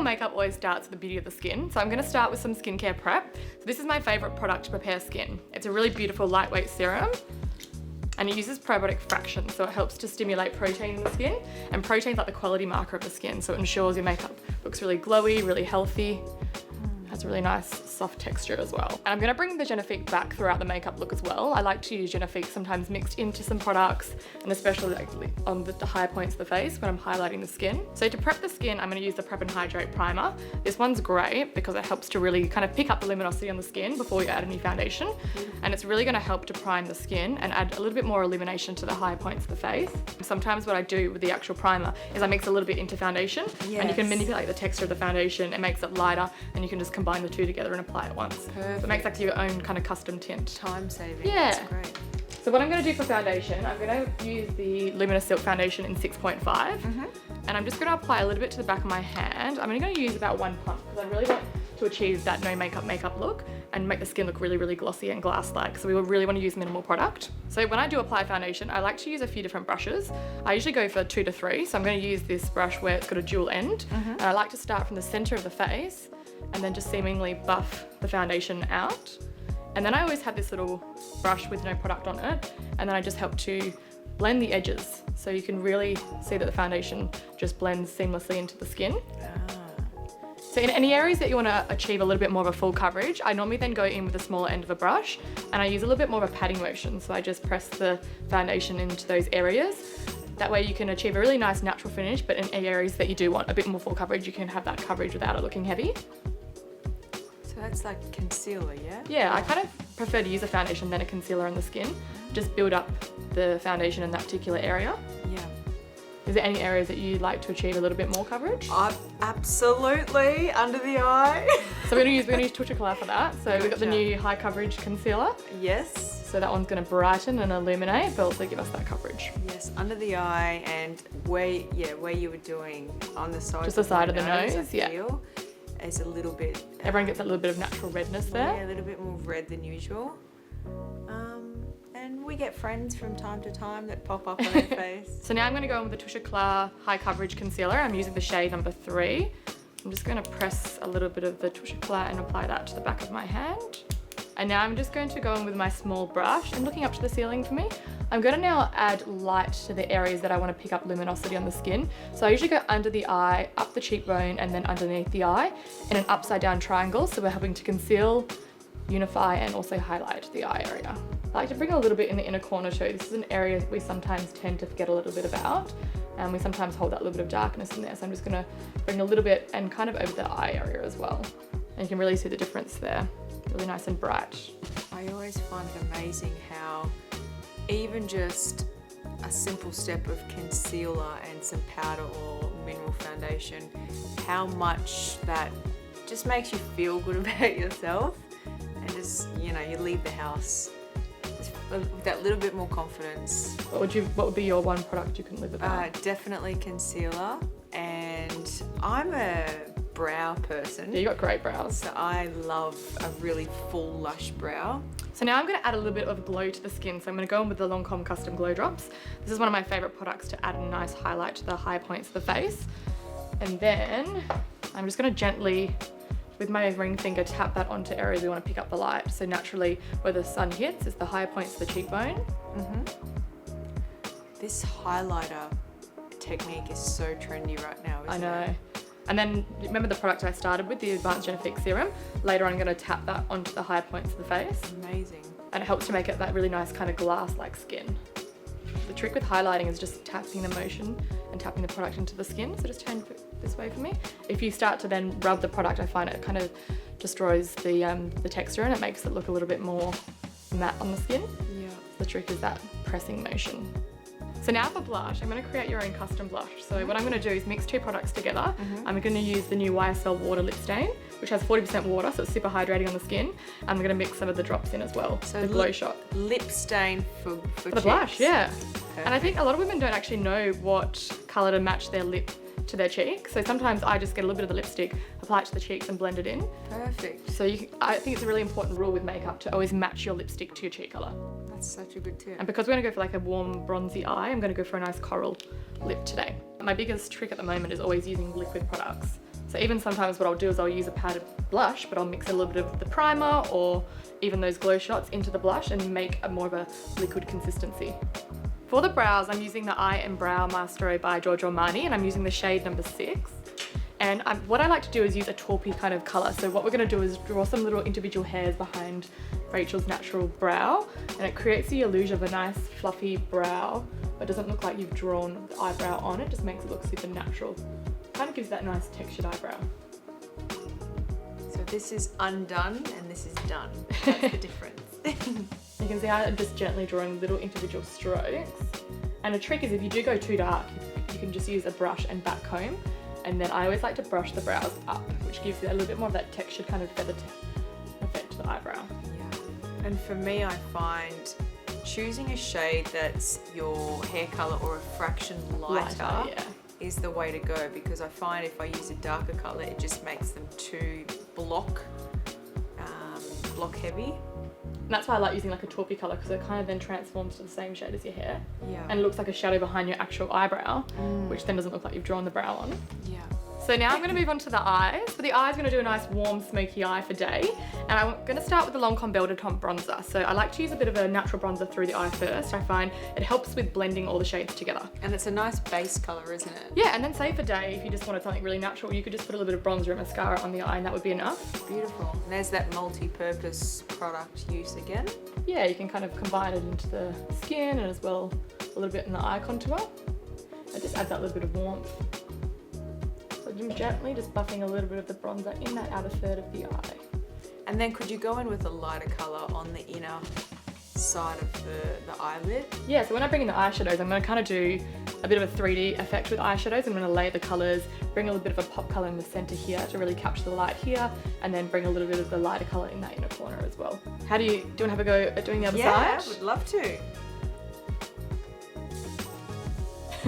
makeup always starts with the beauty of the skin. So I'm gonna start with some skincare prep. So this is my favorite product to prepare skin. It's a really beautiful lightweight serum and it uses probiotic fractions. So it helps to stimulate protein in the skin, and protein's like the quality marker of the skin. So it ensures your makeup looks really glowy, really healthy. Has a really nice soft texture as well. And I'm gonna bring the Genifique back throughout the makeup look as well. I like to use Genifique sometimes mixed into some products, and especially like on the higher points of the face when I'm highlighting the skin. So to prep the skin, I'm gonna use the Prep and Hydrate primer. This one's great because it helps to really kind of pick up the luminosity on the skin before you add any foundation. And it's really gonna help to prime the skin and add a little bit more illumination to the high points of the face. Sometimes what I do with the actual primer is I mix a little bit into foundation, and you can manipulate the texture of the foundation. It makes it lighter, and you can just combine the two together and apply it once. Perfect. So it makes like your own kind of custom tint. Time saving. Yeah. That's great. So what I'm going to do for foundation, I'm going to use the Luminous Silk Foundation in 6.5, and I'm just going to apply a little bit to the back of my hand. I'm only going to use about 1 pump because I really want to achieve that no makeup look and make the skin look really, really glossy and glass-like. So we really want to use minimal product. So when I do apply foundation, I like to use a few different brushes. I usually go for 2 to 3. So I'm going to use this brush where it's got a dual end, and I like to start from the center of the face and then just seemingly buff the foundation out. And then I always have this little brush with no product on it, and then I just help to blend the edges so you can really see that the foundation just blends seamlessly into the skin. So in any areas that you want to achieve a little bit more of a full coverage, I normally then go in with the smaller end of a brush, and I use a little bit more of a patting motion. So I just press the foundation into those areas. That way you can achieve a really nice natural finish, but in areas that you do want a bit more full coverage, you can have that coverage without it looking heavy. So that's like concealer, yeah? Yeah, I kind of prefer to use a foundation than a concealer on the skin. Just build up the foundation in that particular area. Yeah. Is there any areas that you'd like to achieve a little bit more coverage? Absolutely, under the eye. So we're gonna use Touch of Colour for that. So we've got the new high coverage concealer. Yes. So that one's gonna brighten and illuminate, but also give us that coverage. Yes, under the eye, and where you were doing on the side. Just the side of the nose, yeah. It's a little bit. Everyone gets that little bit of natural redness there. Yeah, a little bit more red than usual. And we get friends from time to time that pop up on our face. So now I'm going to go in with the Touch of Colour high coverage concealer. I'm using the shade number 3. I'm just going to press a little bit of the Touch of Colour and apply that to the back of my hand. And now I'm just going to go in with my small brush and looking up to the ceiling for me. I'm going to now add light to the areas that I want to pick up luminosity on the skin. So I usually go under the eye, up the cheekbone, and then underneath the eye in an upside down triangle. So we're helping to conceal, unify, and also highlight the eye area. I like to bring a little bit in the inner corner too. This is an area that we sometimes tend to forget a little bit about, and we sometimes hold that little bit of darkness in there. So I'm just going to bring a little bit and kind of over the eye area as well. And you can really see the difference there. Really nice and bright. I always find it amazing how even just a simple step of concealer and some powder or mineral foundation, how much that just makes you feel good about yourself, and just, you know, you leave the house with that little bit more confidence. What would be your one product you couldn't live without? Definitely concealer, and I'm a brow person. Yeah, you got great brows. So I love a really full, lush brow. So now I'm going to add a little bit of glow to the skin. So I'm going to go in with the Lancome Custom Glow Drops. This is one of my favorite products to add a nice highlight to the high points of the face. And then I'm just going to gently, with my ring finger, tap that onto areas we want to pick up the light. So naturally, where the sun hits is the higher points of the cheekbone. This highlighter technique is so trendy right now, isn't it? I know. And then remember the product I started with, the Advanced Genifique Serum? Later on I'm going to tap that onto the higher points of the face. Amazing. And it helps to make it that really nice kind of glass-like skin. The trick with highlighting is just tapping the motion and tapping the product into the skin. So just turn this way for me. If you start to then rub the product, I find it kind of destroys the texture, and it makes it look a little bit more matte on the skin. Yeah. The trick is that pressing motion. So now for blush, I'm going to create your own custom blush. So what I'm going to do is mix 2 products together. I'm going to use the new YSL Water Lip Stain, which has 40% water, so it's super hydrating on the skin. I'm going to mix some of the drops in as well, so the glow shot. Lip stain for the blush, yeah. Perfect. And I think a lot of women don't actually know what colour to match their lip to their cheek. So sometimes I just get a little bit of the lipstick, apply it to the cheeks and blend it in. Perfect. So I think it's a really important rule with makeup to always match your lipstick to your cheek colour. That's such a good tip. And because we're going to go for like a warm bronzy eye, I'm going to go for a nice coral lip today. My biggest trick at the moment is always using liquid products. So even sometimes what I'll do is I'll use a powdered blush, but I'll mix a little bit of the primer or even those glow shots into the blush and make a more of a liquid consistency. For the brows, I'm using the Eye and Brow Mascara by Giorgio Armani, and I'm using the shade number 6. And what I like to do is use a taupey kind of color. So what we're gonna do is draw some little individual hairs behind Rachel's natural brow, and it creates the illusion of a nice fluffy brow, but doesn't look like you've drawn the eyebrow on. It just makes it look super natural. Kind of gives that nice textured eyebrow. So this is undone and this is done. That's the difference. You can see how I'm just gently drawing little individual strokes. And the trick is if you do go too dark, you can just use a brush and back comb. And then I always like to brush the brows up, which gives you a little bit more of that textured kind of feather effect to the eyebrow. Yeah. And for me, I find choosing a shade that's your hair color or a fraction lighter, yeah, is the way to go, because I find if I use a darker color, it just makes them too block heavy. And that's why I like using like a taupey color, because it kind of then transforms to the same shade as your hair. Yeah. And it looks like a shadow behind your actual eyebrow, which then doesn't look like you've drawn the brow on. Yeah. So now I'm going to move on to the eyes. For the eyes, I'm going to do a nice warm smoky eye for day. And I'm going to start with the Lancome Belle de Temps bronzer. So I like to use a bit of a natural bronzer through the eye first. I find it helps with blending all the shades together. And it's a nice base color, isn't it? Yeah, and then say for day, if you just wanted something really natural, you could just put a little bit of bronzer and mascara on the eye and that would be enough. Beautiful. And there's that multi-purpose product use again. Yeah, you can kind of combine it into the skin and as well a little bit in the eye contour. It just adds that little bit of warmth. So I'm gently just buffing a little bit of the bronzer in that outer third of the eye. And then could you go in with a lighter color on the inner side of the eyelid? Yeah, so when I bring in the eyeshadows, I'm going to kind of do a bit of a 3D effect with eyeshadows. I'm going to layer the colours, bring a little bit of a pop colour in the centre here to really capture the light here, and then bring a little bit of the lighter colour in that inner corner as well. Do you want to have a go at doing the other side? Yeah, I would love to.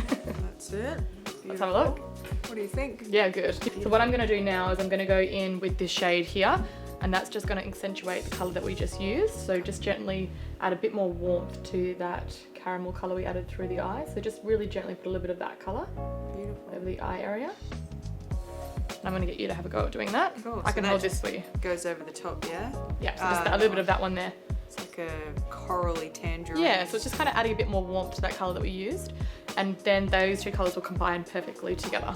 That's it. Beautiful. Let's have a look. What do you think? Yeah, good. So what I'm going to do now is I'm going to go in with this shade here, and that's just going to accentuate the colour that we just used. So just gently add a bit more warmth to that caramel colour we added through the eye. So just really gently put a little bit of that colour over the eye area. And I'm going to get you to have a go at doing that. Cool. I can hold this for you. Goes over the top, yeah? Yeah, so just a little bit of that one there. It's like a corally tangerine. Yeah, so it's just kind of adding a bit more warmth to that colour that we used. And then those two colours will combine perfectly together.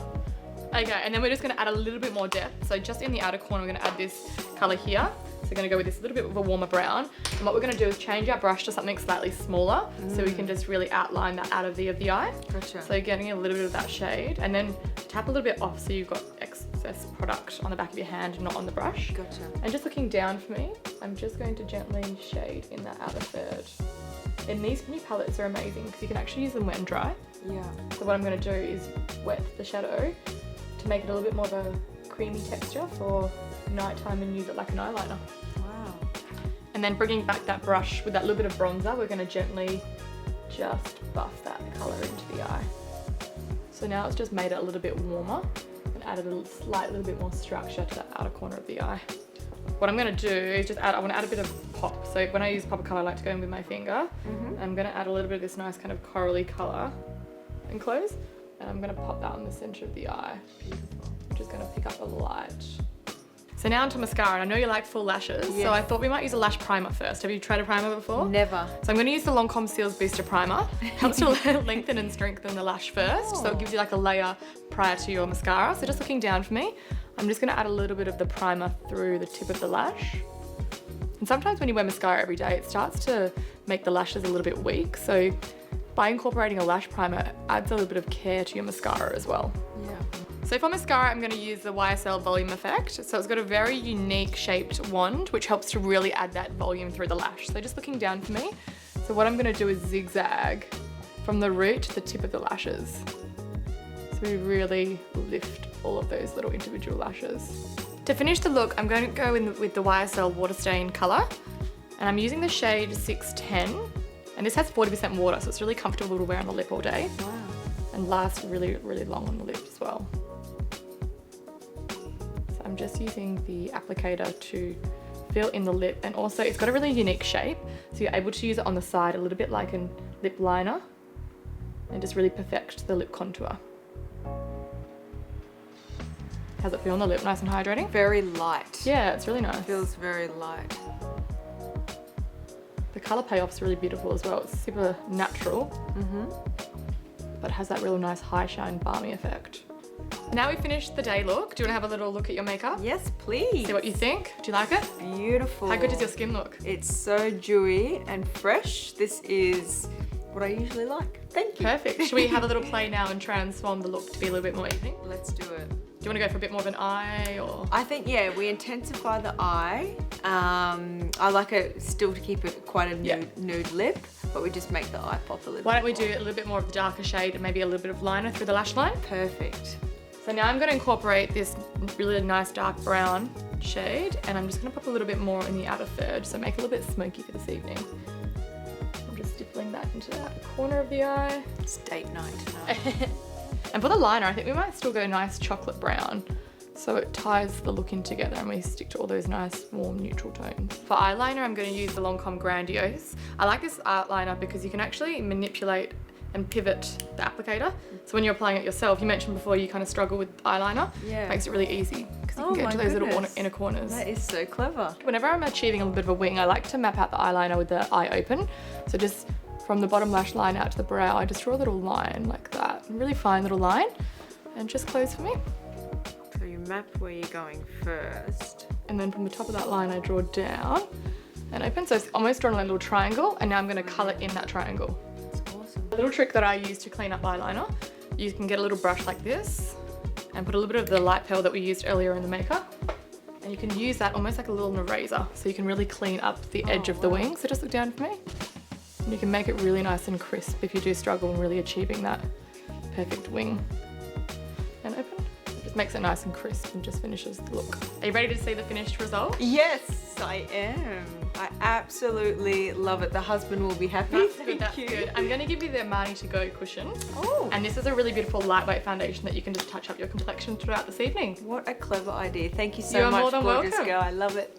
Okay, and then we're just going to add a little bit more depth. So just in the outer corner, we're going to add this colour here. So we're going to go with this little bit of a warmer brown. And what we're going to do is change our brush to something slightly smaller so we can just really outline that outer V of the eye. Gotcha. So getting a little bit of that shade and then tap a little bit off so you've got excess product on the back of your hand, not on the brush. Gotcha. And just looking down for me, I'm just going to gently shade in that outer third. And these new palettes are amazing because you can actually use them wet and dry. Yeah. So what I'm going to do is wet the shadow to make it a little bit more of a creamy texture for nighttime and use it like an eyeliner. Wow. And then bringing back that brush with that little bit of bronzer, we're going to gently just buff that colour into the eye. So now it's just made it a little bit warmer and added a slight little bit more structure to that outer corner of the eye. What I'm going to do is just I want to add a bit of pop. So when I use pop colour, I like to go in with my finger. I'm going to add a little bit of this nice kind of corally colour and close. And I'm going to pop that on the centre of the eye. Beautiful. I'm just going to pick up a light. So now onto mascara. And I know you like full lashes, Yes. so I thought we might use a lash primer first. Have you tried a primer before? Never. So I'm going to use the Lancome Seals Booster Primer. Helps to lengthen and strengthen the lash first, so it gives you like a layer prior to your mascara. So just looking down for me, I'm just going to add a little bit of the primer through the tip of the lash. And sometimes when you wear mascara every day, it starts to make the lashes a little bit weak. So by incorporating a lash primer, it adds a little bit of care to your mascara as well. Yeah. So for mascara, I'm going to use the YSL Volume Effect. So it's got a very unique shaped wand, which helps to really add that volume through the lash. So just looking down for me. So what I'm going to do is zigzag from the root to the tip of the lashes. So we really lift all of those little individual lashes. To finish the look, I'm going to go in with the YSL Water Stain colour. And I'm using the shade 610. And this has 40% water, so it's really comfortable to wear on the lip all day. Wow. And lasts really, really long on the lip as well. So I'm just using the applicator to fill in the lip, and also it's got a really unique shape, so you're able to use it on the side a little bit like a lip liner and just really perfect the lip contour. How's it feel on the lip? Nice and hydrating? Very light. Yeah, it's really nice. Feels very light. The colour payoff's really beautiful as well. It's super natural, but has that real nice high shine balmy effect. Now we've finished the day look. Do you want to have a little look at your makeup? Yes, please. See what you think. Do you like it? Beautiful. How good does your skin look? It's so dewy and fresh. This is what I usually like. Thank you. Perfect. Should we have a little play now and transform the look to be a little bit more evening? Let's do it. Do you want to go for a bit more of an eye or? I think, yeah, we intensify the eye. I like it still to keep it quite a nude lip, but we just make the eye pop a little bit. Why don't we do a little bit more of the darker shade and maybe a little bit of liner through the lash line? Perfect. So now I'm going to incorporate this really nice dark brown shade, and I'm just going to pop a little bit more in the outer third, so make it a little bit smoky for this evening. I'm just stippling that into that corner of the eye. It's date night tonight. And for the liner, I think we might still go nice chocolate brown, so it ties the look in together and we stick to all those nice warm neutral tones. For eyeliner, I'm going to use the Lancome Grandiose. I like this eyeliner because you can actually manipulate and pivot the applicator. So when you're applying it yourself, you mentioned before you kind of struggle with eyeliner. Yeah. It makes it really easy because you can get to those little inner corners. That is so clever. Whenever I'm achieving a little bit of a wing, I like to map out the eyeliner with the eye open. So just from the bottom lash line out to the brow, I just draw a little line like that. A really fine little line, and just close for me. So you map where you're going first. And then from the top of that line, I draw down and open. So it's almost drawn a little triangle, and now I'm gonna color in that triangle. That's awesome. A little trick that I use to clean up eyeliner, you can get a little brush like this and put a little bit of the light pearl that we used earlier in the makeup. And you can use that almost like a little eraser, so you can really clean up the edge of the wing. So just look down for me. And you can make it really nice and crisp if you do struggle in really achieving that perfect wing. And open. It just makes it nice and crisp and just finishes the look. Are you ready to see the finished result? Yes, I am. I absolutely love it. The husband will be happy. That's good, that's good. I'm gonna give you the Marnie to Go cushion. Oh. And this is a really beautiful lightweight foundation that you can just touch up your complexion throughout this evening. What a clever idea. Thank you so You're much, more than gorgeous welcome. girl. I love it.